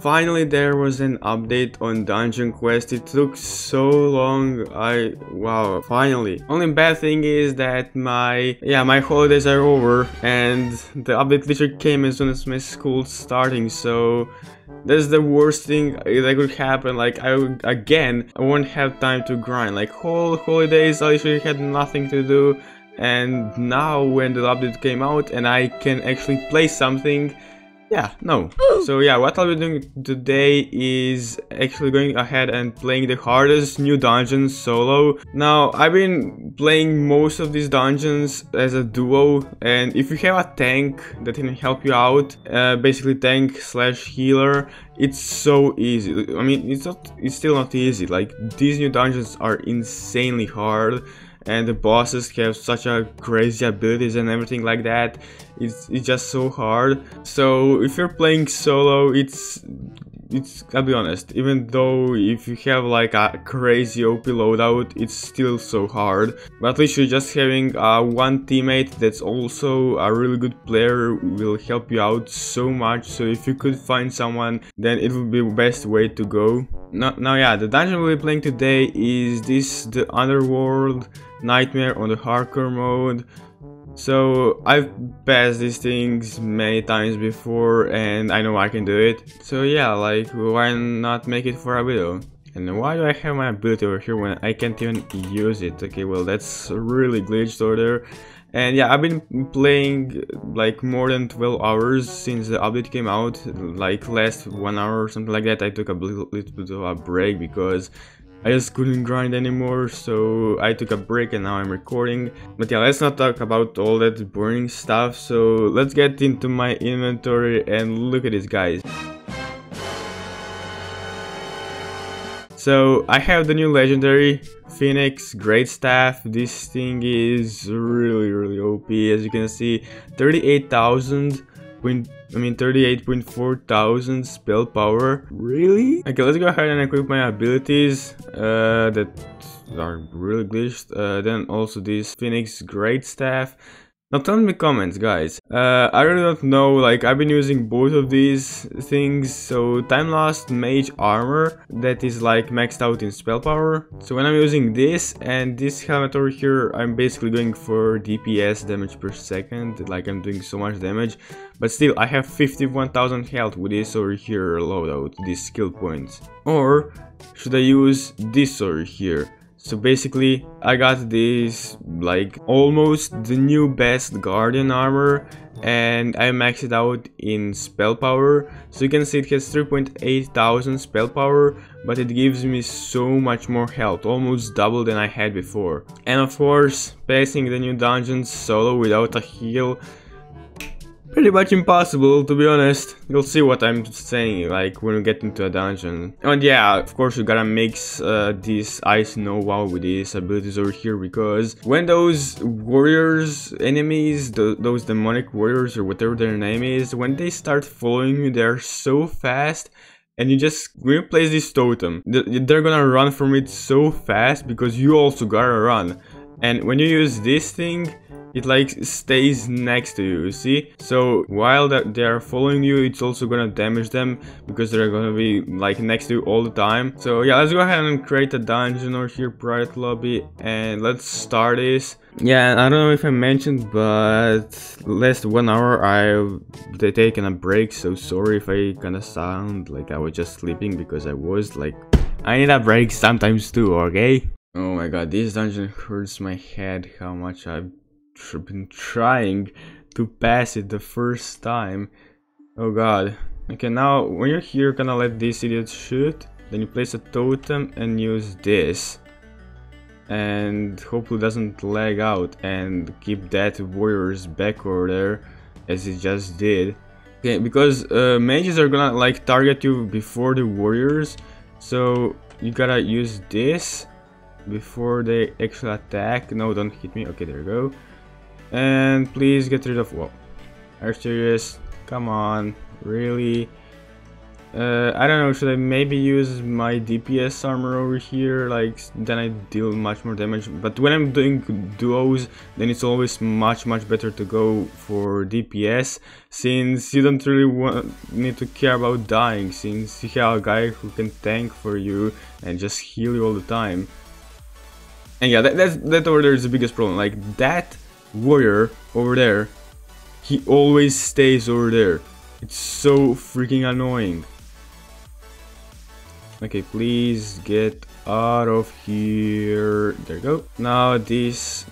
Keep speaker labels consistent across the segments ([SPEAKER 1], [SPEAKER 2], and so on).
[SPEAKER 1] finally there was an update on Dungeon Quest. It took so long. Wow, finally. Only bad thing is that my holidays are over and the update literally came as soon as my school's starting, so that's the worst thing that could happen. Like I won't have time to grind. Like whole holidays I literally had nothing to do, and now when the update came out and I can actually play something, no. So yeah, what I'll be doing today is actually going ahead and playing the hardest new dungeon solo. Now, I've been playing most of these dungeons as a duo, and if you have a tank that can help you out, basically tank slash healer, it's so easy. I mean, it's still not easy. Like, these new dungeons are insanely hard, and the bosses have such a crazy abilities and everything like that. It's just so hard. So if you're playing solo, it's I'll be honest, even though if you have like a crazy OP loadout, it's still so hard. But at least you're just having one teammate that's also a really good player will help you out so much. So if you could find someone, then it would be the best way to go. Now yeah, the dungeon we'll be playing today is the Underworld Nightmare on the hardcore mode. So I've passed these things many times before and I know I can do it. So yeah, like why not make it for a video? And why do I have my ability over here when I can't even use it? Okay, well that's really glitched over there. And yeah, I've been playing like more than 12 hours since the update came out. Like last 1 hour or something like that. I took a little bit of a break because I just couldn't grind anymore, so I took a break and now I'm recording. But yeah, let's not talk about all that boring stuff, so let's get into my inventory and look at this, guys. So I have the new legendary Phoenix Great Staff. This thing is really OP, as you can see. 38.4 thousand spell power. Really? Okay, let's go ahead and equip my abilities that are really glitched. Then also this Phoenix Great Staff. Now tell me in the comments, guys. I really don't know, like I've been using both of these things. So Time Lost Mage Armor, that is like maxed out in spell power. So when I'm using this and this helmet over here, I'm basically going for DPS, damage per second, like I'm doing so much damage. But still, I have 51,000 health with this over here loadout, these skill points. Or should I use this over here? So basically, I got this, like, almost the new best Guardian armor, and I maxed it out in spell power. So you can see it has 3.8 thousand spell power, but it gives me so much more health, almost double than I had before. And of course, passing the new dungeons solo without a heal, pretty much impossible, to be honest. You'll see what I'm saying, like, when we get into a dungeon. And yeah, of course, you gotta mix this Ice Know-How with these abilities over here, because when those warriors, enemies, those demonic warriors, or whatever their name is, when they start following you, they're so fast. And when you place this totem, they're gonna run from it so fast, because you also gotta run. And when you use this thing, it like stays next to you, see? So while they are following you, it's also gonna damage them because they're gonna be like next to you all the time. So yeah, let's go ahead and create a dungeon over here, private lobby, and let's start this. Yeah, I don't know if I mentioned, but last 1 hour I've taken a break, so sorry if I kinda sound like I was just sleeping, because I was like, I need a break sometimes too, okay? Oh my god, this dungeon hurts my head how much I've been trying to pass it the first time. Oh god. Okay, now when you're here, you're gonna let this idiot shoot, then you place a totem and use this, and hopefully it doesn't lag out and keep that warriors back over there as it just did. Okay, because mages are gonna like target you before the warriors, so you gotta use this before they actually attack. No, don't hit me. Okay, there you go. And please get rid of, whoa, are you serious? Come on, really? I don't know, should I maybe use my DPS armor over here, like, then I deal much more damage, but when I'm doing duos, then it's always much better to go for DPS, since you don't really need to care about dying, since you have a guy who can tank for you and just heal you all the time. And yeah, that over there is the biggest problem, like, that warrior over there, he always stays over there. It's so freaking annoying. Okay, please get out of here. There you go. Now this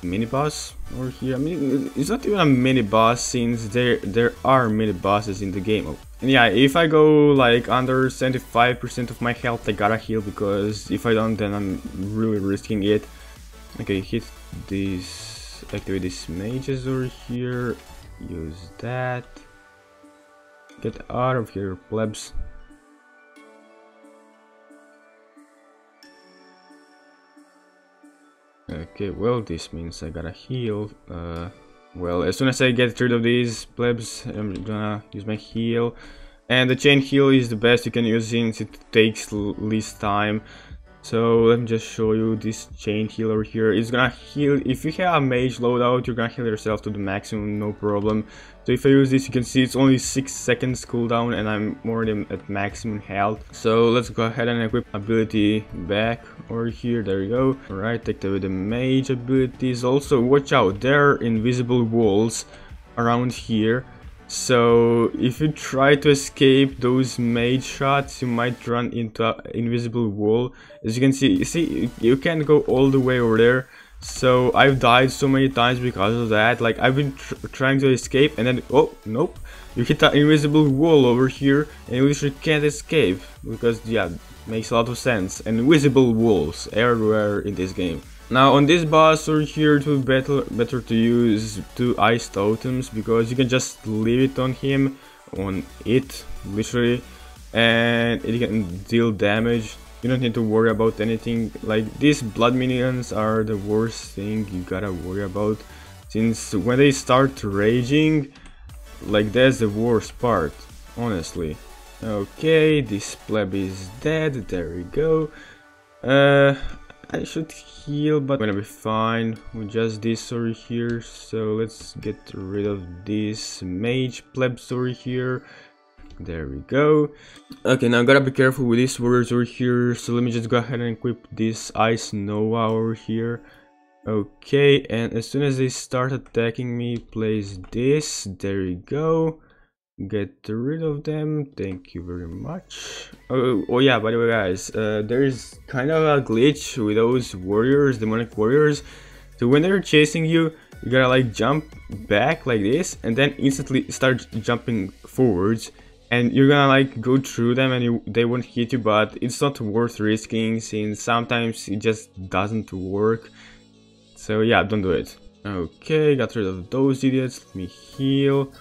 [SPEAKER 1] mini boss over here. I mean, it's not even a mini boss since there are mini bosses in the game. And yeah, if I go like under 75% of my health, I gotta heal, because if I don't, then I'm really risking it. Okay, hit this. Activate these mages over here. Use that. Get out of here, plebs. Okay, well, this means I gotta heal. Well, as soon as I get rid of these plebs, I'm gonna use my heal. And the chain heal is the best you can use since it takes least time. So let me just show you this chain heal over here. It's gonna heal, if you have a mage loadout, you're gonna heal yourself to the maximum, no problem. So if I use this, you can see it's only 6 seconds cooldown and I'm more than at maximum health. So let's go ahead and equip ability back over here. There you go. Alright, take away the mage abilities. Also watch out, there are invisible walls around here. So if you try to escape those mage shots, you might run into an invisible wall. As you can see, you can't go all the way over there. So I've died so many times because of that. Like, I've been trying to escape and then, oh, nope, you hit an invisible wall over here and you literally can't escape, because yeah, makes a lot of sense. And invisible walls everywhere in this game. Now on this boss over here, it would be better to use 2 ice totems, because you can just leave it on him, on it, literally, and it can deal damage. You don't need to worry about anything. Like, these blood minions are the worst thing you gotta worry about, since when they start raging, like, that's the worst part, honestly. Okay, this pleb is dead, there we go. I should heal, but I'm gonna be fine with just this over here. So let's get rid of this mage plebs over here. There we go. Okay, now I gotta be careful with these warriors over here. So let me just go ahead and equip this Ice Nova over here. Okay, and as soon as they start attacking me, place this. There you go. Get rid of them, thank you very much. Oh yeah, by the way guys, there's kind of a glitch with those warriors, demonic warriors. So when they're chasing you, you gotta like jump back like this and then instantly start jumping forwards, and you're gonna like go through them and they won't hit you, but it's not worth risking since sometimes it just doesn't work. So yeah, don't do it. Okay, got rid of those idiots. Let me heal.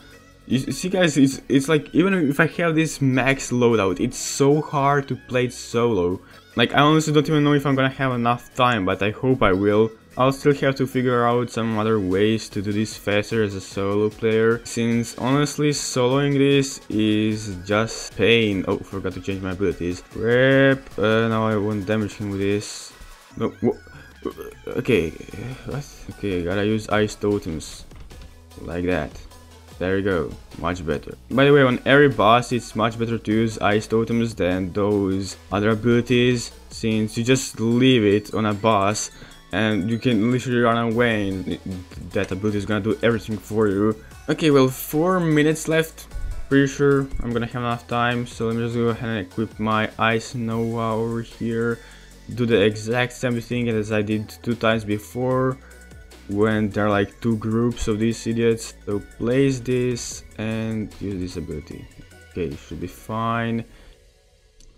[SPEAKER 1] You see guys, it's like, even if I have this max loadout, it's so hard to play it solo. Like, I honestly don't even know if I'm gonna have enough time, but I hope I will. I'll still have to figure out some other ways to do this faster as a solo player, since honestly soloing this is just pain. Oh, forgot to change my abilities. Crap, now I won't damage him with this. No, okay, what? Okay, gotta use ice totems, like that. There you go, much better. By the way, on every boss it's much better to use ice totems than those other abilities, since you just leave it on a boss and you can literally run away and that ability is gonna do everything for you. Okay, well, 4 minutes left. Pretty sure I'm gonna have enough time, so let me just go ahead and equip my Ice Nova over here. Do the exact same thing as I did 2 times before, when there are like 2 groups of these idiots. So place this and use this ability. Okay, should be fine.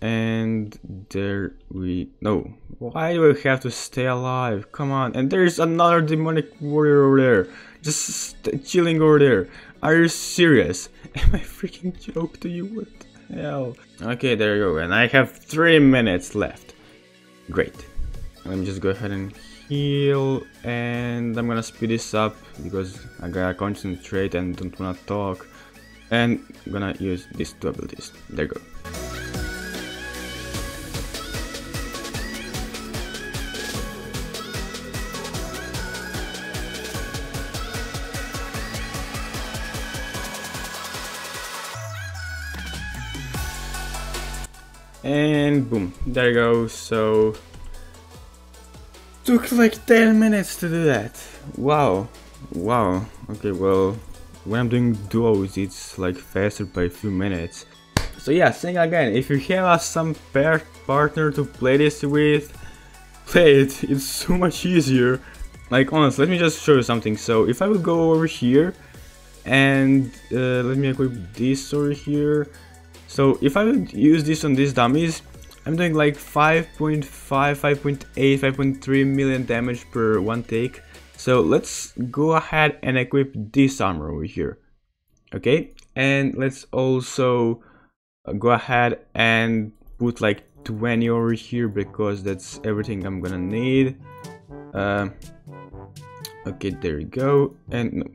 [SPEAKER 1] And there we no. Why do I have to stay alive? Come on. And there's another demonic warrior over there, just chilling over there. Are you serious? Am I freaking joke to you? What the hell? Okay, there you go. And I have 3 minutes left. Great. Let me just go ahead and heal, and I'm gonna speed this up because I gotta concentrate and don't wanna talk. And I'm gonna use these two abilities. There you go. And boom, there you go. So took like 10 minutes to do that. Wow. Okay, well, when I'm doing duos, it's like faster by a few minutes. So yeah, saying again, if you have some partner to play this with, play it. It's so much easier. Like honestly, let me just show you something. So if I would go over here and let me equip this over here. So if I would use this on these dummies, I'm doing like 5.5, 5.8, 5.3 million damage per one take. So let's go ahead and equip this armor over here. Okay, and let's also go ahead and put like 20 over here because that's everything I'm gonna need. Okay, there you go. And no,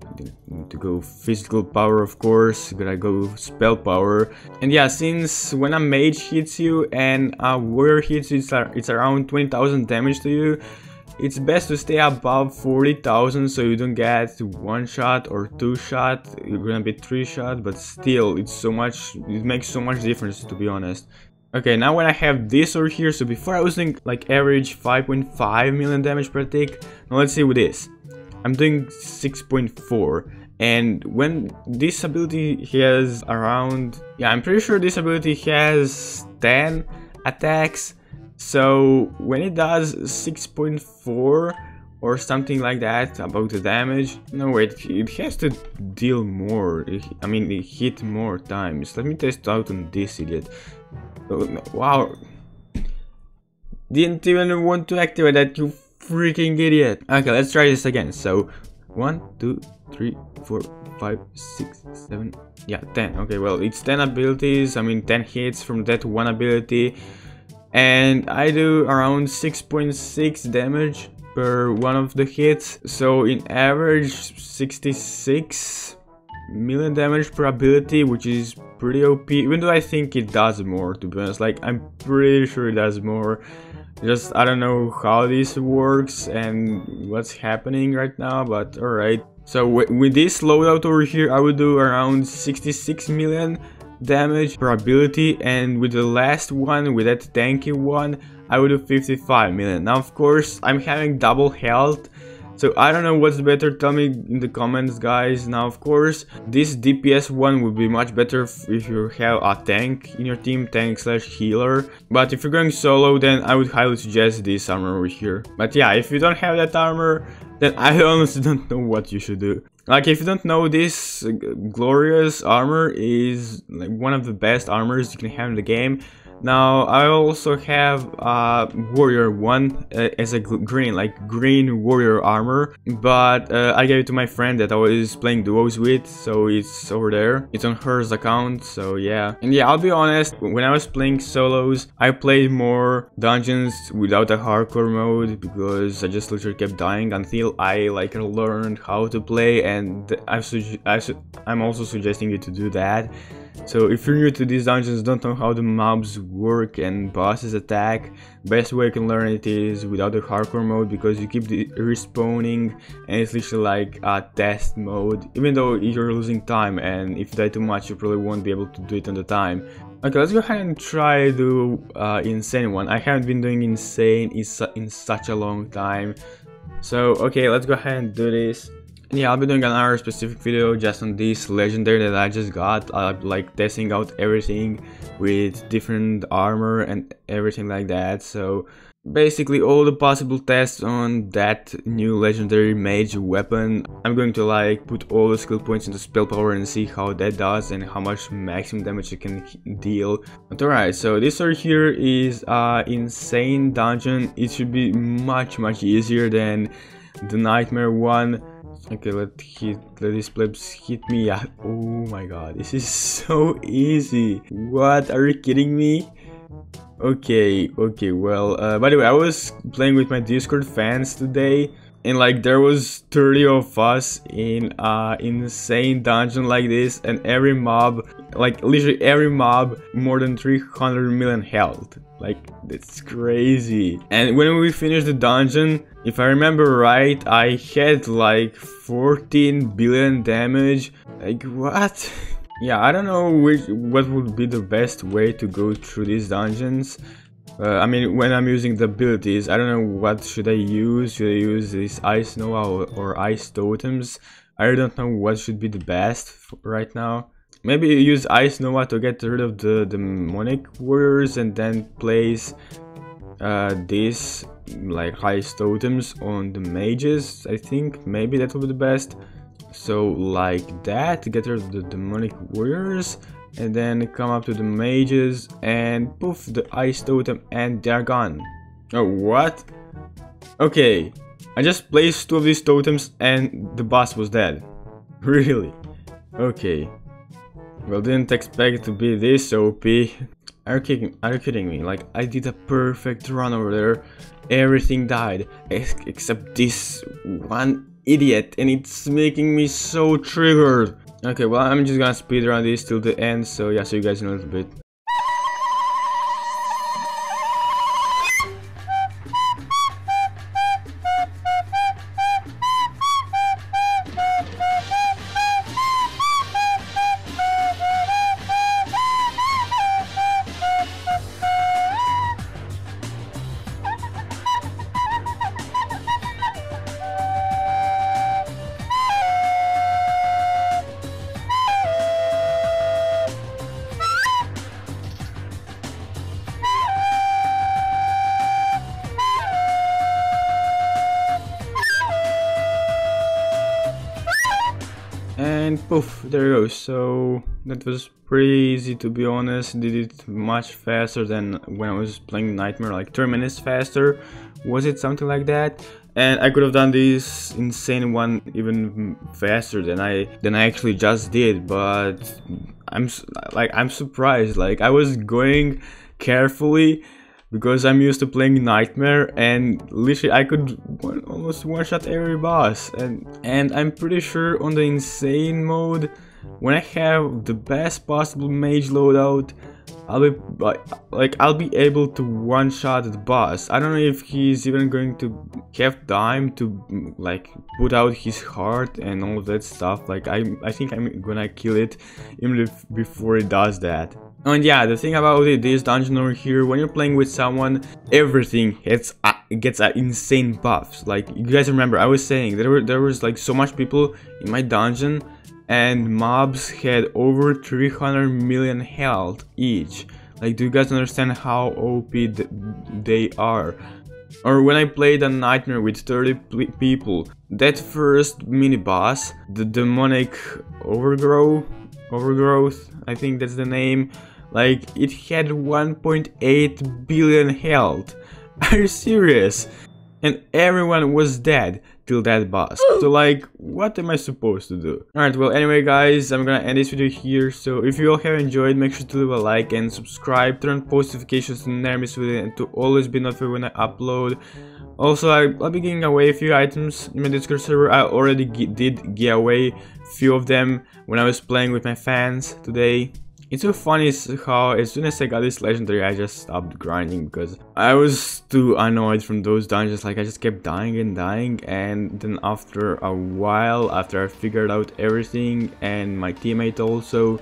[SPEAKER 1] I didn't need to go physical power, of course. Gotta go spell power. And yeah, since when a mage hits you and a warrior hits you, it's around 20,000 damage to you. It's best to stay above 40,000 so you don't get one shot or two shot. You're gonna be three shot, but still, it's so much. It makes so much difference, to be honest. Okay, now when I have this over here, so before I was doing like average 5.5 million damage per tick. Now let's see with this. I'm doing 6.4, and when this ability has around, yeah, I'm pretty sure this ability has 10 attacks. So when it does 6.4 or something like that about the damage, no wait, it has to deal more. I mean, it hit more times. Let me test out on this idiot. Oh, no, wow, didn't even want to activate that, you freaking idiot. Okay, let's try this again. So 1, 2, 3, 4, 5, 6, 7, yeah, 10. Okay, well, it's 10 abilities. I mean 10 hits from that one ability, and I do around 6.6 damage per one of the hits. So in average 66 million damage per ability, which is pretty OP, even though I think it does more, to be honest. Like, I'm pretty sure it does more. Just, I don't know how this works and what's happening right now, but alright. So with this loadout over here, I would do around 66 million damage per ability, and with the last one, with that tanky one, I would do 55 million. Now of course, I'm having double health, so I don't know what's better. Tell me in the comments, guys. Now of course, this DPS one would be much better if you have a tank in your team, tank slash healer. But if you're going solo, then I would highly suggest this armor over here. But yeah, if you don't have that armor, then I honestly don't know what you should do. Like, if you don't know, this glorious armor is like one of the best armors you can have in the game. Now I also have warrior one as a green warrior armor, but I gave it to my friend that I was playing duos with, so it's over there. It's on her account, so yeah. And yeah, I'll be honest, when I was playing solos, I played more dungeons without a hardcore mode because I just literally kept dying until I like learned how to play, and I'm also suggesting you to do that. So if you're new to these dungeons, don't know how the mobs work and bosses attack, best way you can learn it is without the hardcore mode, because you keep respawning and it's literally like a test mode, even though you're losing time, and if you die too much you probably won't be able to do it on the time. Okay, let's go ahead and try the insane one. I haven't been doing insane in such a long time. So okay, let's go ahead and do this. Yeah, I'll be doing another specific video just on this legendary that I just got, like testing out everything with different armor and everything like that. So basically all the possible tests on that new legendary mage weapon. I'm going to like put all the skill points into spell power and see how that does and how much maximum damage it can deal. But alright, so this right here is insane dungeon. It should be much easier than the nightmare one. Okay, let these plebs hit me. Yeah. Oh my god, this is so easy. What, are you kidding me? Okay, well, by the way, I was playing with my Discord fans today, and like there was 30 of us in insane dungeon like this, and every mob, like literally every mob, more than 300 million health. Like, that's crazy. And when we finished the dungeon, if I remember right, I had like 14 billion damage. Like, what? Yeah, I don't know what would be the best way to go through these dungeons. I mean, when I'm using the abilities, I don't know what should I use. Should I use this Ice Nova or Ice Totems? I really don't know what should be the best right now. Maybe use Ice Nova to get rid of the demonic warriors and then place these like Ice Totems on the mages. I think maybe that will be the best. So like that, get rid of the demonic warriors and then come up to the mages and poof, the Ice Totem, and they're gone. Oh, what? Okay, I just placed 2 of these totems and the boss was dead. Really? Okay. Well, didn't expect it to be this OP. Are you kidding me? Like, I did a perfect run over there. Everything died except this one idiot, and it's making me so triggered. Okay, well, I'm just gonna speedrun this till the end, so yeah, see you guys in a little bit. And poof, there you go. So that was pretty easy, to be honest. Did it much faster than when I was playing Nightmare, like 3 minutes faster. Was it something like that? And I could have done this insane one even faster than I actually just did, but I'm surprised. Like, I was going carefully because I'm used to playing Nightmare, and literally I could almost one-shot every boss. And I'm pretty sure on the insane mode, when I have the best possible mage loadout, I'll be able to one-shot the boss. I don't know if he's even going to have time to like put out his heart and all of that stuff. Like, I think I'm gonna kill it even before it does that. And yeah, the thing about this dungeon over here, when you're playing with someone, everything gets insane buffs. Like, you guys remember, I was saying there was like so much people in my dungeon, and mobs had over 300 million health each. Like, do you guys understand how OP they are? Or when I played a Nightmare with 30 people, that first mini boss, the demonic overgrowth, I think that's the name. Like, it had 1.8 billion health. Are you serious? And everyone was dead till that boss. So like, what am I supposed to do? Alright, well, anyway guys, I'm gonna end this video here. So if you all have enjoyed, make sure to leave a like and subscribe, turn on post notifications to never miss video and to always be notified when I upload. Also, I'll be giving away a few items in my Discord server. I already did give away a few of them when I was playing with my fans today. It's so funny how as soon as I got this legendary, I just stopped grinding because I was too annoyed from those dungeons. Like, I just kept dying and dying, and then after a while, after I figured out everything and my teammate also,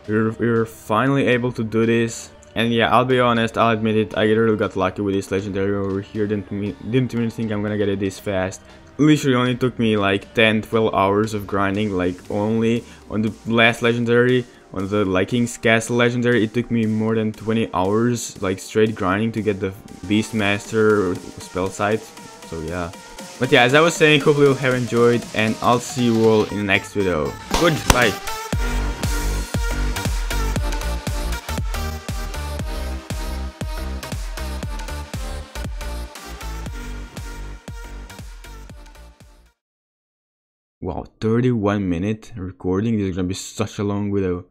[SPEAKER 1] we were finally able to do this. And yeah, I'll be honest, I'll admit it, I really got lucky with this legendary over here. Didn't even think I'm gonna get it this fast. Literally only took me like 10-12 hours of grinding, like only on the last legendary. On the King's Castle legendary, it took me more than 20 hours, like straight grinding to get the Beastmaster spell site. So yeah. But yeah, as I was saying, hopefully you'll have enjoyed, and I'll see you all in the next video. Goodbye. Wow, 31-minute recording. This is gonna be such a long video.